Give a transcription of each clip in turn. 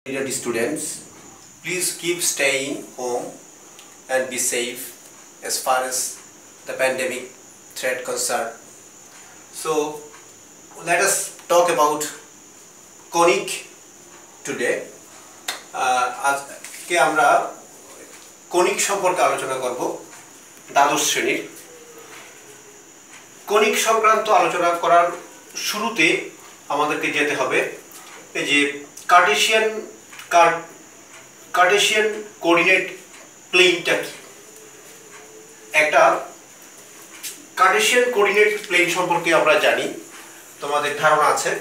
Dear students, please keep staying home and be safe as far as the pandemic threat concerned. So let us talk about conic today. আজকে আমরা conic সম্পর্কে আলোচনা করব দ্বাদশ শ্রেণীর। Conic সংক্রান্ত আলোচনা করার শুরুতে আমাদেরকে যেতে হবে এই যে কার্টেসিয়ান কোঅর্ডিনেট প্লেনটা কি। একটা কার্টেসিয়ান কোঅর্ডিনেট প্লেন সম্পর্কে আমরা জানি, তোমাদের ধারণা আছে।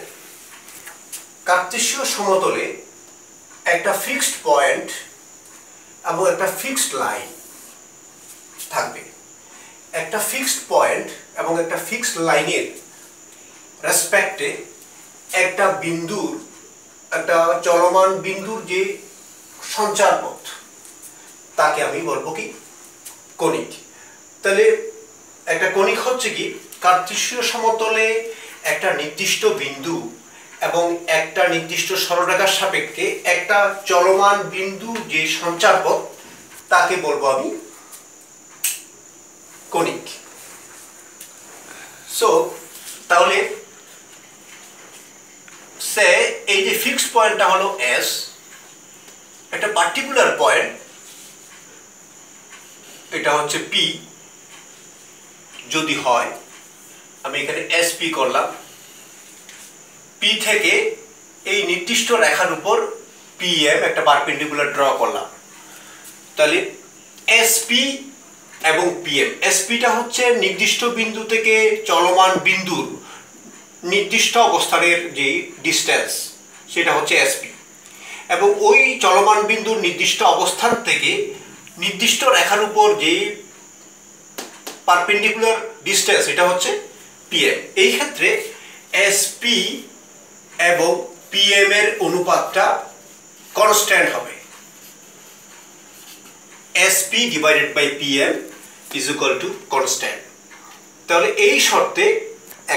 কার্টেসীয় সমতলে একটা ফিক্সড পয়েন্ট এবং একটা ফিক্সড লাইন থাকবে। একটা ফিক্সড পয়েন্ট এবং একটা ফিক্সড লাইনের রেসপেক্টে একটা বিন্দুর, একটা চলমান বিন্দুর যে সঞ্চারপথ তাকে আমি বলবো কি কনিক। তাহলে একটা কনিক হচ্ছে কি কার্টেসীয় সমতলে একটা নির্দিষ্ট বিন্দু এবং একটা নির্দিষ্ট সরলরেখার সাপেক্ষে একটা চলমান বিন্দু যে সঞ্চারপথ তাকে বলবো আমি কনিক। সো তাহলে এই যে ফিক্সড পয়েন্টটা হলো এস, একটা পার্টিকুলার পয়েন্ট, এটা হচ্ছে পি যদি হয়, আমি এখানে এস পি করলাম। পি থেকে এই নির্দিষ্ট রেখার উপর পি এম একটা পারপেন্ডিকুলার ড্র করলাম। তাহলে এস পি এবং পি এম, এস পিটা হচ্ছে নির্দিষ্ট বিন্দু থেকে চলমান বিন্দুর নির্দিষ্ট অবস্থানের যে ডিস্টেন্স সেটা হচ্ছে এসপি, এবং ওই চলমান বিন্দুর নির্দিষ্ট অবস্থান থেকে নির্দিষ্ট রেখার উপর যে পারপেন্ডিকুলার ডিস্টেন্স এটা হচ্ছে পিএম। এই ক্ষেত্রে এসপি এবং পিএম এর অনুপাতটা কনস্ট্যান্ট হবে। SP divided by PM is equal to constant. তাহলে এই শর্তে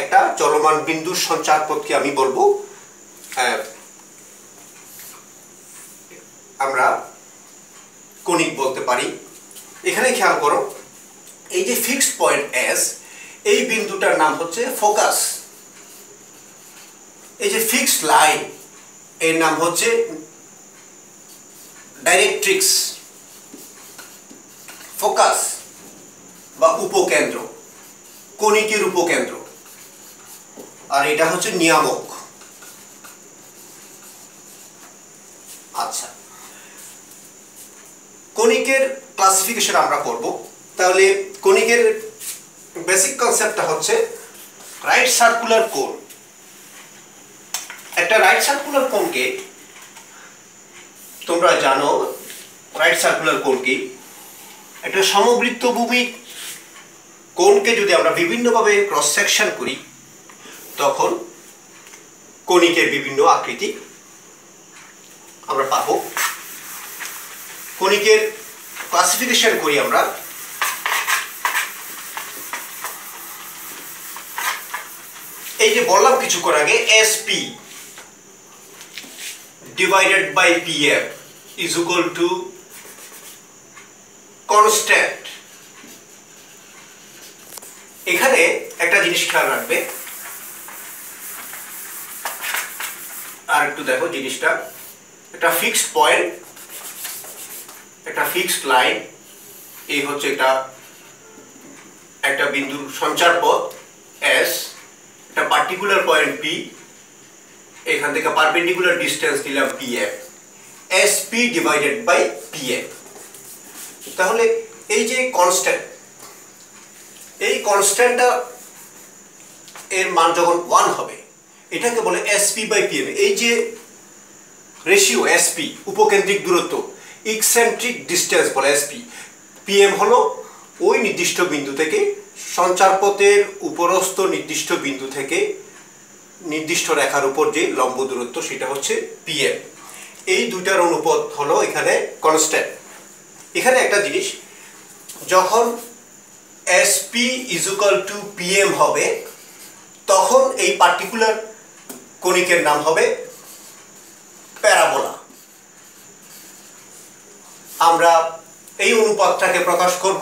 একটা চলমান বিন্দুর সঞ্চারপথকে আমি বলবো আমরা কনিক বলতে পারি। এখানে খেয়াল করো, এই যে ফিক্সড পয়েন্ট এস, এই বিন্দুটার নাম হচ্ছে ফোকাস। এই যে ফিক্সড লাইন এর নাম হচ্ছে ডাইরেক্ট্রিক্স। ফোকাস বা উপকেন্দ্র, কনিকের উপকেন্দ্র, আর এটা হচ্ছে নিয়ামক। আচ্ছা, কনিকের ক্লাসিফিকেশন আমরা করব। তাহলে কনিকের বেসিক কনসেপ্টটা হচ্ছে রাইট সার্কুলার কোন। একটা রাইট সার্কুলার কোনকে তোমরা জানো, রাইট সার্কুলার কোন কি? একটা সমবৃত্তভূমি কোনকে যদি আমরা বিভিন্নভাবে ক্রস সেকশন করি তখন কনিকের বিভিন্ন আকৃতি আমরা পাবো। কনিকের ক্লাসিফিকেশন করি আমরা। এই যে বললাম কিছুক্ষণ আগে, SP divided by PM is equal to constant. এখানে একটা জিনিস খেয়াল রাখবে, আর একটু দেখো জিনিসটা। একটা ফিক্সড পয়েন্ট, একটা ফিক্সড লাইন, এই হচ্ছে একটা বিন্দুর সঞ্চারপথ এস, একটা পার্টিকুলার পয়েন্ট পি, এখান থেকে পারপেন্ডিকুলার ডিস্টেন্স দিলাম PM, S P divided by PM. তাহলে এই যে কনস্ট্যান্ট, এই কনস্ট্যান্টটা এর মান যখন 1 হবে এটাকে বলে এসপি বাই পিএম। এই যে রেশিও এসপি, উপকেন্দ্রিক দূরত্ব, ইকসেন্ট্রিক ডিস্টেন্স বলে এসপি। পিএম হলো ওই নির্দিষ্ট বিন্দু থেকে সঞ্চারপথের উপরস্থ নির্দিষ্ট বিন্দু থেকে নির্দিষ্ট রেখার উপর যে লম্ব দূরত্ব সেটা হচ্ছে পিএম। এই দুইটার অনুপাত হলো এখানে কনস্ট্যান্ট। এখানে একটা জিনিস, যখন SP is equal two PM হবে তখন এই পার্টিকুলার কনিকের নাম হবে প্যারাবোলা। আমরা এই অনুপাতটাকে প্রকাশ করব।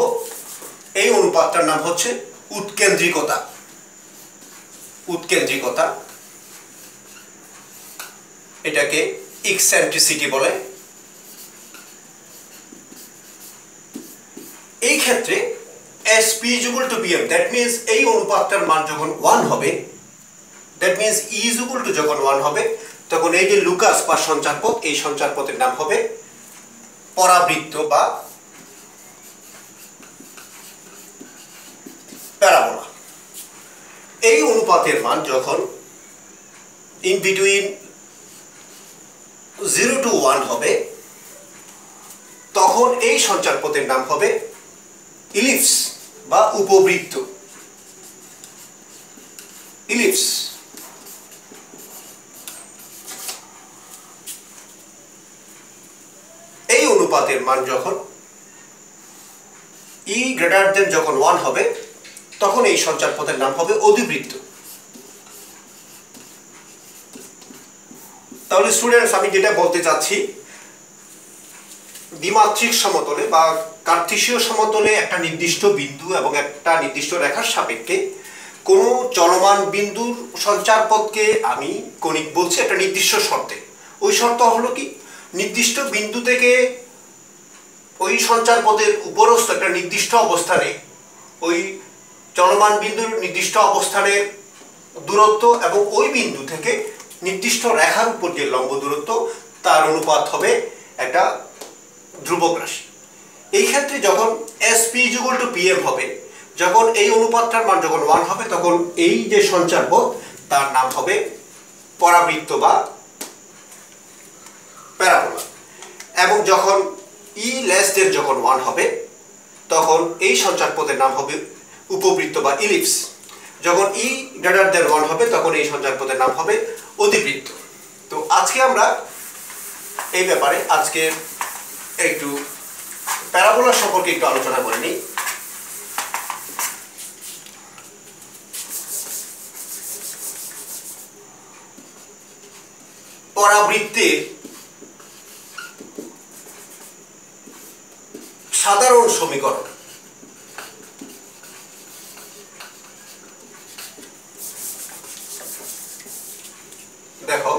এই অনুপাতটার নাম হচ্ছে উৎকেন্দ্রিকতা। উৎকেন্দ্রিকতা, এটাকে ইকসেন্ট্রিসিটি বলে। এই ক্ষেত্রে SP is equal to PM, that means এই অনুপাতটার মান যখন 1 হবে, that means E is equal to যখন 1 হবে, তখন এই যে লুকাস বা সঞ্চারপথ, এই সঞ্চারপথের নাম হবে পরাবৃত্ত বা প্যারাবোলা। এই অনুপাতের মান যখন in between 0 to 1 হবে, তখন এই সঞ্চারপথের নাম হবে ইলিপস বা উপবৃত্ত। ইলিপস। এই অনুপাতের মান যখন E গ্রেটার দেন যখন 1 হবে, তখন এই সঞ্চারপথের নাম হবে অধিবৃত্ত। তাহলে স্টুডেন্টস, আমি যেটা বলতে চাচ্ছি, দ্বিমাত্রিক সমতলে বা কার্তেশীয় সমতলে একটা নির্দিষ্ট বিন্দু এবং একটা নির্দিষ্ট রেখার সাপেক্ষে কোনো চলমান বিন্দুর সঞ্চারপথকে আমি কণিক বলছি একটা নির্দিষ্ট শর্তে। ওই শর্ত হলো কি, নির্দিষ্ট বিন্দু থেকে ওই সঞ্চারপথের উপরস্থ একটা নির্দিষ্ট অবস্থানে ওই চলমান বিন্দুর নির্দিষ্ট অবস্থানের দূরত্ব এবং ওই বিন্দু থেকে নির্দিষ্ট রেখার উপর যে লম্ব দূরত্ব, তার অনুপাত হবে একটা ধ্রুবক রাশি। এই ক্ষেত্রে যখন SP is equal to PM হবে, যখন এই অনুপাতটার মান যখন 1 হবে, তখন এই যে সঞ্চারপথ তার নাম হবে পরাবৃত্ত বা প্যারাবোলা। এবং যখন E less than যখন 1 হবে, তখন এই সঞ্চারপথের নাম হবে উপবৃত্ত বা ইলিপস। যখন E greater than 1 হবে, তখন এই সঞ্চারপথের নাম হবে অধিবৃত্ত। তো আজকে আমরা এই ব্যাপারে আজকে একটু প্যারাবোলা সম্পর্কে একটু আলোচনা করে নিই। পরাবৃত্তের সাধারণ সমীকরণ। দেখো,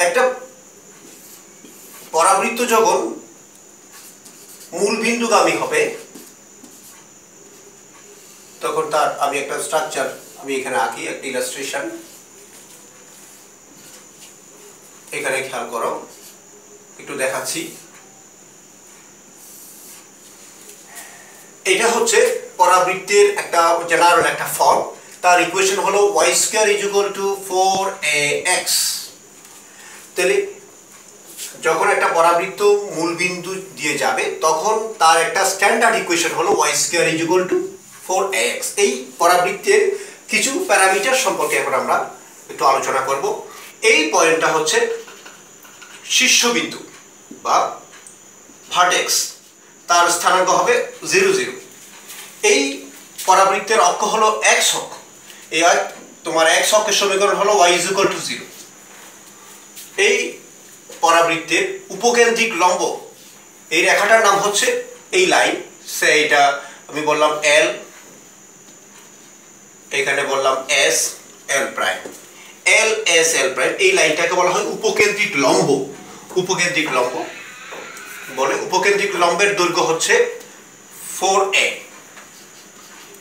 একটা পরাবৃত্ত যখন মূল বিন্দুগামী হবে, তখন তার আমি একটা স্ট্রাকচার আমি এখানে আঁকি, একটা ইলাস্ট্রেশন। এখানে খেয়াল করো, একটু দেখাচ্ছি। এটা হচ্ছে পরাবৃত্তের একটা জেনারেল একটা ফর্ম। তার ইকুয়েশন হলো y square is equal two 4ax। তাহলে যখন একটা পরাবৃত্ত মূল বিন্দু দিয়ে যাবে, তখন তার একটা স্ট্যান্ডার্ড ইকুয়েশন হলো y square is equal two 4ax। এই পরাবৃত্তের কিছু প্যারামিটার সম্পর্কে এখন আমরা একটু আলোচনা করব। এই পয়েন্টটা হচ্ছে শীর্ষবিন্দু বা ভার্টেক্স, তার স্থানাঙ্ক হবে 0 0। এই পরাবৃত্তের অক্ষ হলো x অক্ষ। এই তোমার x অক্ষের সমীকরণ হলো y ইজ ইকুয়াল টু 0। এই পরাবৃত্তের উপকেন্দ্রিক লম্ব, এই রেখাটার নাম হচ্ছে এই লাইন, সে এটা আমি বললাম L, এখানে বললাম S L prime, L S L prime. এই লাইনটাকে বলা হয় উপকেন্দ্রিক লম্ব। উপকেন্দ্রিক লম্ব বলে, উপকেন্দ্রিক লম্বের দৈর্ঘ্য হচ্ছে 4a।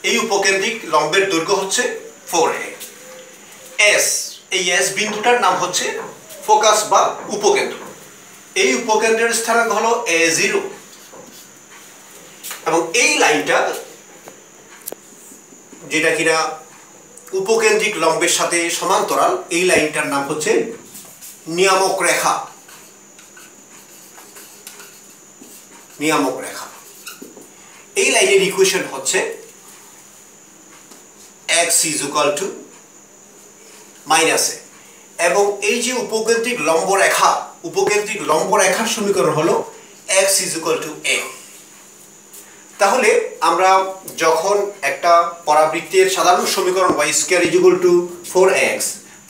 এই উপকেন্দ্রিক লম্বের দৈর্ঘ্য হচ্ছে 4a। S, এই S বিন্দুটার নাম হচ্ছে ফোকাস বা উপকেন্দ্র। এই উপকেন্দ্রের স্থানাঙ্ক হলো a0 এবং এই লাইনটা যেটা কিনা উপকেন্দ্রিক লম্বের সাথে সমান্তরাল, এই লাইনটার নাম হচ্ছে নিয়ামক রেখা। নিয়ামক রেখা। এই লাইনের ইকুয়েশন হচ্ছে x is equal to -a এবং এই যে উপকেন্দ্রিক লম্ব রেখা, উপকেন্দ্রিক লম্ব রেখার সমীকরণ হলো x is equal to a। তাহলে আমরা যখন একটা পরাবৃত্তের সাধারণ সমীকরণ y square is equal two 4x,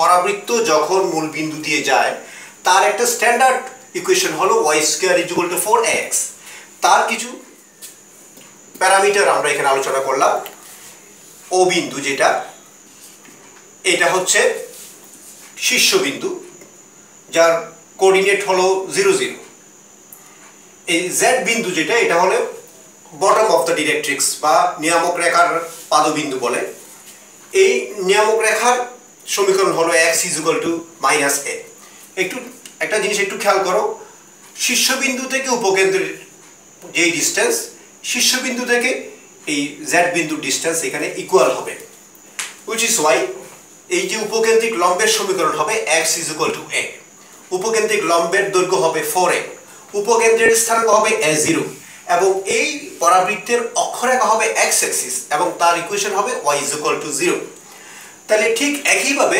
পরাবৃত্ত যখন মূল বিন্দু দিয়ে যায়, তার একটা স্ট্যান্ডার্ড ইকুয়েশন হলো y square is equal two 4x। তার কিছু প্যারামিটার আমরা এখানে আলোচনা করলাম। ও বিন্দু যেটা, এটা হচ্ছে শীর্ষবিন্দু যার কোঅর্ডিনেট হলো 0 0। এই জেড বিন্দু যেটা, এটা হলো বটম অফ দ্য ডিরেক্ট্রিক্স বা নিয়ামক রেখার পাদবিন্দু বলে। এই নিয়ামক রেখার সমীকরণ হলো x is equal two minus a। একটু একটা জিনিস একটু খেয়াল করো, শীর্ষবিন্দু থেকে উপকেন্দ্রের যে ডিস্টেন্স, শীর্ষবিন্দু থেকে এই জেড বিন্দুর ডিস্টেন্স এখানে ইকুয়াল হবে, হুইচ ইজ ওয়াই এই যে উপকেন্দ্রিক লম্বের সমীকরণ হবে x is equal two a। উপকেন্দ্রিক লম্বের দৈর্ঘ্য হবে 4a, উপকেন্দ্রের স্থানাঙ্ক হবে a0 এবং এই পরাবৃত্তের অক্ষরেখা হবে x অ্যাক্সিস এবং তার ইকুয়েশন হবে y ইজ ইকুয়াল টু 0। তাহলে ঠিক একইভাবে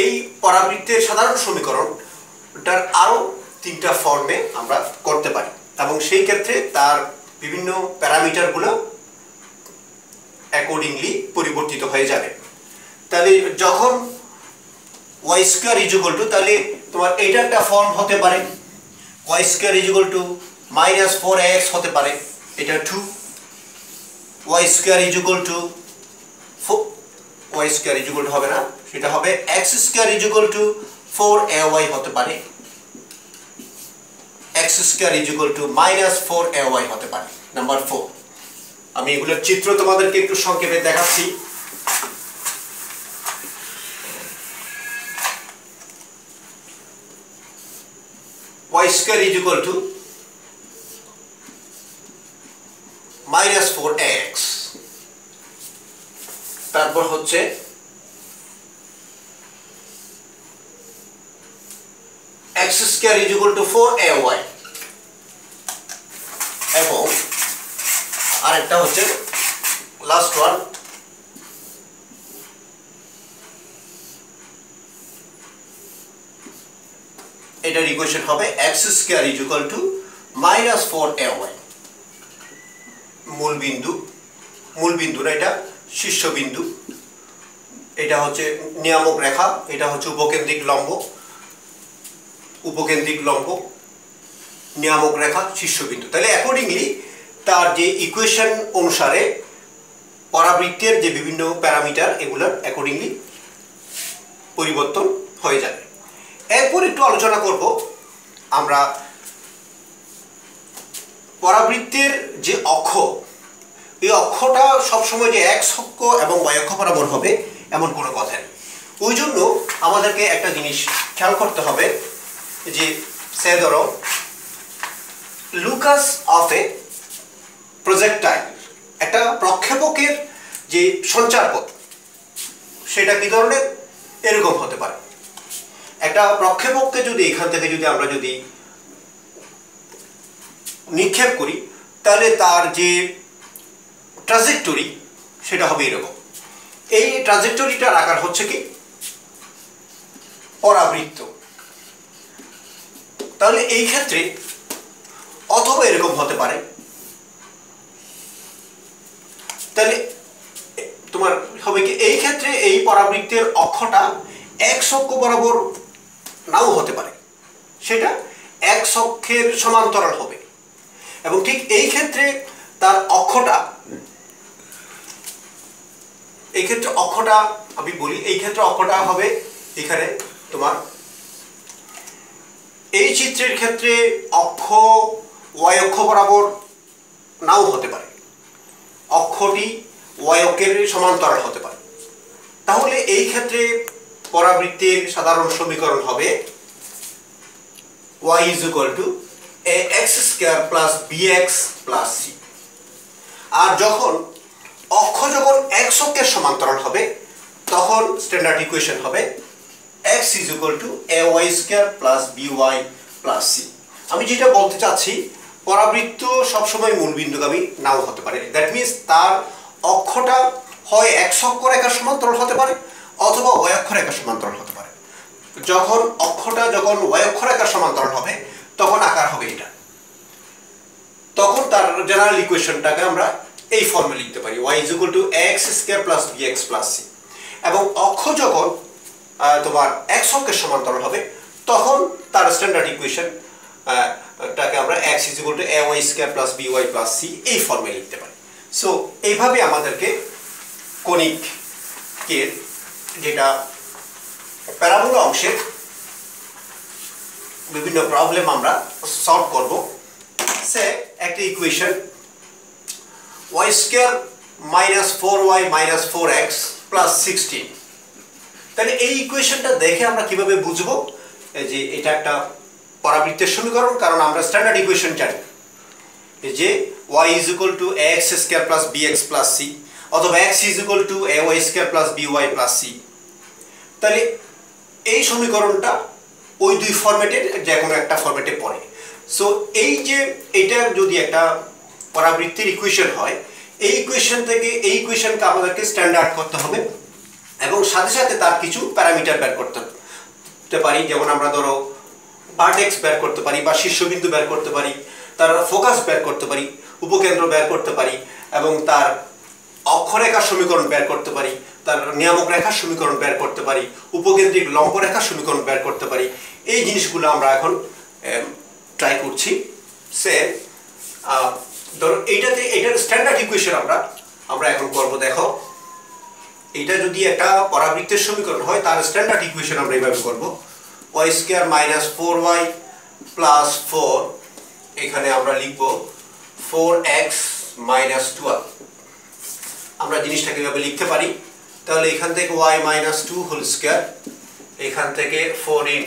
এই পরাবৃত্তের সাধারণ সমীকরণটার আরও 3টা ফর্মে আমরা করতে পারি এবং সেই ক্ষেত্রে তার বিভিন্ন প্যারামিটারগুলো অ্যাকর্ডিংলি পরিবর্তিত হয়ে যাবে। তাহলে যখন y square is equal two, তাহলে তোমার এটা একটা ফর্ম হতে পারে y square is equal two minus 4x হতে পারে, এটা 2। y square is equal two y square is equal two হবে না, সেটা হবে x square is equal two 4ay হতে পারে, x square is equal two minus 4ay হতে পারে। নাম্বার 4, আমি এগুলোর চিত্র তোমাদেরকে একটু সংক্ষেপে দেখাচ্ছি। y square is equal two minus 4x, তারপর হচ্ছে x square is equal two 4ay এবং আরেকটা হচ্ছে লাস্ট ওয়ান এটার ইকুয়েশন হবে x square is equal two minus 4ay। মূল বিন্দু না, এটা শীর্ষবিন্দু, এটা হচ্ছে নিয়ামক রেখা, এটা হচ্ছে উপকেন্দ্রিক লম্ব, নিয়ামক রেখা, শীর্ষবিন্দু। তাহলে অ্যাকর্ডিংলি তার যে ইকুয়েশন অনুসারে পরাবৃত্তের যে বিভিন্ন প্যারামিটার এগুলোর অ্যাকর্ডিংলি পরিবর্তন হয়ে যাবে। এরপর একটু আলোচনা করব আমরা পরাবৃত্তের যে অক্ষ, এই অক্ষটা সবসময় যে x অক্ষ এবং y অক্ষ বরাবর হবে এমন কোনো কথা নেই। ওই জন্য আমাদেরকে একটা জিনিস খেয়াল করতে হবে যে সে ধরো লুকাস অফ এ প্রজেক্টাইল, একটা প্রক্ষেপকের যে সঞ্চারপথ সেটা কি ধরনের, এরকম হতে পারে। একটা প্রক্ষেপককে যদি এখান থেকে আমরা যদি নিক্ষেপ করি, তাহলে তার যে ট্রাজেক্টরি সেটা হবে এরকম। এই ট্রাজেক্টরিটার আকার হচ্ছে কি পরাবৃত্ত। তাহলে এই ক্ষেত্রে অথবা এরকম হতে পারে, তাহলে তোমার হবে কি এই ক্ষেত্রে এই পরাবৃত্তের অক্ষটা x অক্ষ বরাবর নাও হতে পারে, সেটা x অক্ষের সমান্তরাল হবে। এবং ঠিক এই ক্ষেত্রে তার অক্ষটা, এই ক্ষেত্রে অক্ষটা আমি বলি, এই ক্ষেত্রে অক্ষটা হবে এখানে তোমার এই চিত্রের ক্ষেত্রে অক্ষ y অক্ষ বরাবর নাও হতে পারে, অক্ষটি y অক্ষের সমান্তরাল হতে পারে। তাহলে এই ক্ষেত্রে পরাবৃত্তের সাধারণ সমীকরণ হবে y is equal to ax square plus bx plus c। আর যখন অক্ষ যখন x অক্ষের সমান্তরাল হবে তখন স্ট্যান্ডার্ড ইকুয়েশন হবে x is equal to ay square plus by plus c। আমি যেটা বলতে চাচ্ছি, পরাবৃত্ত সবসময় মূলবিন্দুগামী নাও হতে পারে। দ্যাট মিনস তার অক্ষটা হয় x অক্ষ রেখার সমান্তরাল হতে পারে অথবা y অক্ষ রেখার সমান্তরাল হতে পারে। যখন অক্ষটা যখন y অক্ষ রেখার সমান্তরাল হবে তখন আকার হবে এটা, তখন তার জেনারেল ইকুয়েশনটাকে আমরা এই ফর্মে লিখতে পারি y is equal to ax square plus bx plus c। এবং অক্ষ যখন তোমার x অক্ষের সমান্তরাল হবে তখন তার স্ট্যান্ডার্ড ইকুয়েশন টাকে আমরা x = ay² + by + c এই ফর্মে লিখতে পারি। সো এইভাবে আমাদেরকে কনিকের যেটা প্যারাবোলা অংশের বিভিন্ন প্রবলেম আমরা সলভ করব। সে একটা ইকুয়েশন y² - 4y - 4x + 16। তাহলে এই ইকুয়েশনটা দেখে আমরা কিভাবে বুঝবো যে এটা একটা পরাবৃত্তের সমীকরণ, কারণ আমরা স্ট্যান্ডার্ড ইকুয়েশন জানি যে y = ax² + bx + c অথবা x = ay² + by + c। তাহলে এই সমীকরণটা ওই দুই ফরম্যাটের যে কোনো একটা ফরম্যাটে পড়ে। সো এই যে এটা যদি একটা পরাবৃত্তের ইকুয়েশন হয়, এই ইকুয়েশন থেকে এই ইকুয়েশনকে আমাদেরকে স্ট্যান্ডার্ড করতে হবে এবং সাথে সাথে তার কিছু প্যারামিটার বের করতে পারি। যেমন আমরা ধরো ভার্টেক্স বের করতে পারি বা শীর্ষবিন্দু বের করতে পারি, তার ফোকাস বের করতে পারি, উপকেন্দ্র বের করতে পারি এবং তার অক্ষরেখার সমীকরণ বের করতে পারি, তার নিয়ামক রেখার সমীকরণ বের করতে পারি, উপকেন্দ্রিক লম্ব রেখার সমীকরণ বের করতে পারি। এই জিনিসগুলো আমরা এখন ট্রাই করছি। সে ধরো এটার স্ট্যান্ডার্ড ইকুয়েশন আমরা এখন করব। দেখো এটা যদি একটা পরাবৃত্তের সমীকরণ হয় তার স্ট্যান্ডার্ড ইকুয়েশন আমরা এইভাবে করব, y² - 4y + 4, এখানে আমরা লিখব 4x - 12। আমরা জিনিসটাকে এভাবে লিখতে পারি। তাহলে এখান থেকে y - 2 হোল স্কয়ার, এখান থেকে 4 ×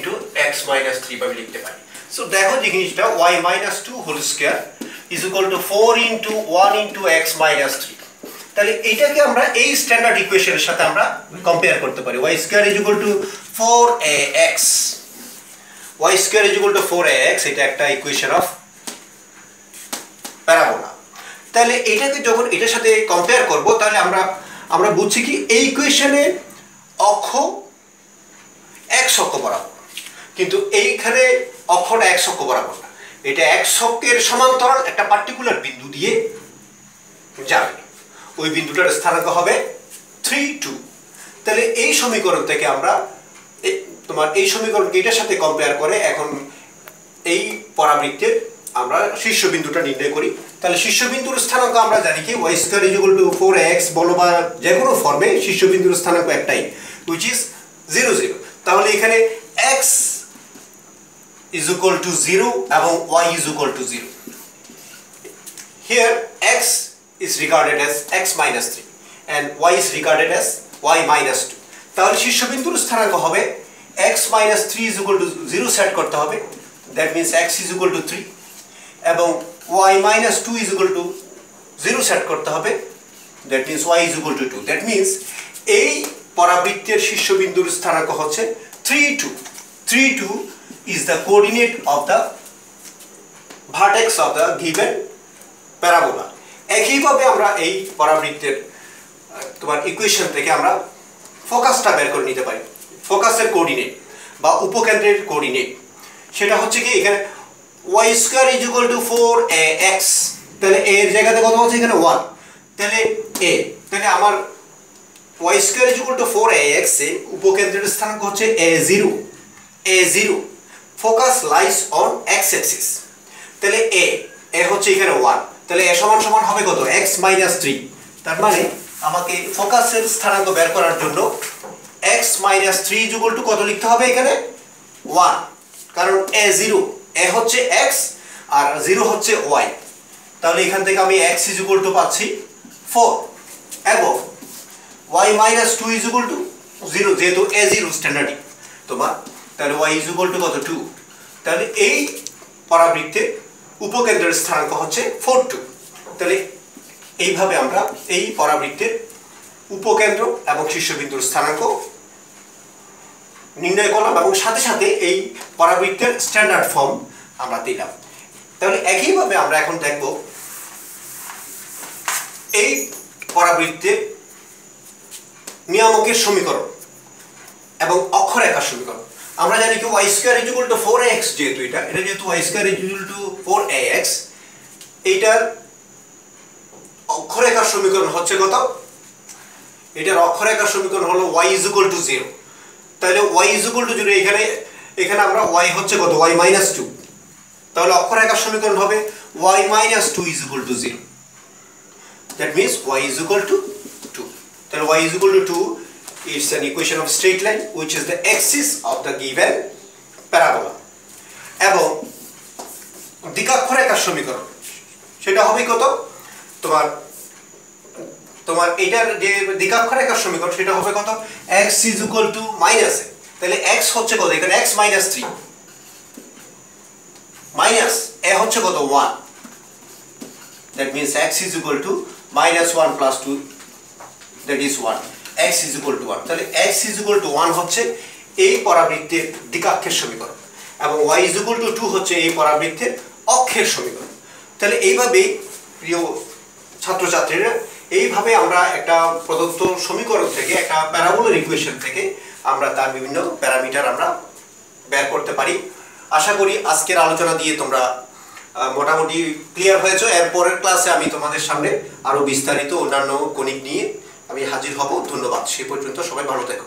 x - 3 ভাবে লিখতে পারি। সো দেখো যে জিনিসটা y - 2 হোল স্কয়ার = 4 × 1 × x - 3। তাহলে এটাকে আমরা এই স্ট্যান্ডার্ড ইকুয়েশনের সাথে আমরা কম্পেয়ার করতে পারি। y² = 4ax, y² = 4ax, এটা একটা ইকুয়েশন অফ প্যারাবোলা। তাহলে এটাকে যখন এটার সাথে কম্পেয়ার করব তাহলে আমরা বুঝছি কি এই ইকুয়েশনে অক্ষ x অক্ষ বরাবর, কিন্তু এইখানে অক্ষটা x অক্ষ বরাবর না, এটা x অক্ষের সমান্তরাল একটা পার্টিকুলার বিন্দু দিয়ে যাবে। ওই বিন্দুটার স্থানাঙ্ক হবে 3, 2। তাহলে এই সমীকরণ থেকে আমরা এই সমীকরণকে এটার সাথে কম্পেয়ার করে এখন এই পরাবৃত্তের আমরা শীর্ষবিন্দুটা নির্ণয় করি। তাহলে শীর্ষবিন্দুর স্থানাঙ্ক আমরা জানি কি y² = 4x বলো বা যে কোনো ফর্মে শীর্ষবিন্দুর স্থানাঙ্ক একটাই, which is 0, 0। তাহলে এখানে x = 0 এবং y = 0। Here x is regarded as x - 3 and y is regarded as y - 2। তাহলে শীর্ষবিন্দুর স্থানাঙ্ক হবে x - 3 = 0 সেট করতে হবে, that means x = 3, এবং y - 2 = 0 সেট করতে হবে, that means y = 2। that means এই পরাবৃত্তের শীর্ষবিন্দুর স্থানাঙ্ক হচ্ছে 3, 2। 3, 2 is the coordinate of the vertex of the given parabola। একইভাবে আমরা এই পরাবৃত্তের ইকুয়েশন থেকে আমরা ফোকাসটা বের করে নিতে পারি। ফোকাসের কোঅর্ডিনেট বা উপকেন্দ্রের কোঅর্ডিনেট সেটা হচ্ছে কি এখানে y² = 4ax, তাহলে a এর জায়গাতে কত আছে এখানে 1, তাহলে a, তাহলে আমার y² = 4ax এ উপকেন্দ্রের স্থানাঙ্ক হচ্ছে a0, a0, focus lies on x axis. তাহলে a হচ্ছে এখানে 1, তাহলে a সমান হবে কত x - 3। তার মানে আমাকে ফোকাসের স্থানাঙ্ক বের করার জন্য x - 3 = কত লিখতে হবে এখানে 1, কারণ a0, a হচ্ছে x আর 0 হচ্ছে y। তাহলে এখান থেকে আমি x = পাচ্ছি 4 এবং y - 2 = 0, যেহেতু a0 স্ট্যান্ডার্ড তোমার, তাহলে y = কত 2। তাহলে এই পরাবৃত্তের উপকেন্দ্রের স্থানাঙ্ক হচ্ছে 4, 2। তাহলে এইভাবে আমরা এই পরাবৃত্তের উপকেন্দ্র এবং শীর্ষবিন্দুর স্থানাঙ্ক নির্ণয় করলাম এবং সাথে সাথে এই পরাবৃত্তের স্ট্যান্ডার্ড ফর্ম আমরা দিলাম। তাহলে একইভাবে আমরা এখন দেখব এই পরাবৃত্তের নিয়ামকের সমীকরণ এবং অক্ষরেখার সমীকরণ। আমরা জানি কি y² = 4ax, যেহেতু যেহেতু y² = 4ax, এইটার অক্ষরেখার সমীকরণ হচ্ছে কত, এটার অক্ষরেখার সমীকরণ হলো y = 0। তাহলে y = 0, এখানে এখানে আমরা y হচ্ছে কত y -2, তাহলে অক্ষরেখার সমীকরণ হবে y - 2 = 0, that means y = 2. তাহলে y = 2 is an equation of straight line which is the axis of the given parabola. এবং দ্বিকাক্ষরেখার সমীকরণ সেটা হবে কত, তোমার এটার যে দ্বিকাক্ষরেখার সমীকরণ সেটা হবে কত, x = -a, তাহলে x হচ্ছে কত, এখানে x - 3 মাইনাস a হচ্ছে কত 1, that means x = -1 + 2, that is 1, x = 1. তাহলে x = 1 হচ্ছে এই পরাবৃত্তের দ্বিকাক্ষের সমীকরণ এবং y = 2 হচ্ছে এই পরাবৃত্তের অক্ষের সমীকরণ। তাহলে এইভাবেই প্রিয় ছাত্রছাত্রীরা, এইভাবে আমরা একটা প্রদত্ত সমীকরণ থেকে, একটা প্যারাবোলার ইকুয়েশন থেকে আমরা তার বিভিন্ন প্যারামিটার আমরা বের করতে পারি। আশা করি আজকের আলোচনা দিয়ে তোমরা মোটামুটি ক্লিয়ার হয়েছো। এর পরের ক্লাসে আমি তোমাদের সামনে আরো বিস্তারিত অন্যান্য গণিত নিয়ে আমি হাজির হব। ধন্যবাদ। সে পর্যন্ত সবাই ভালো থেকো।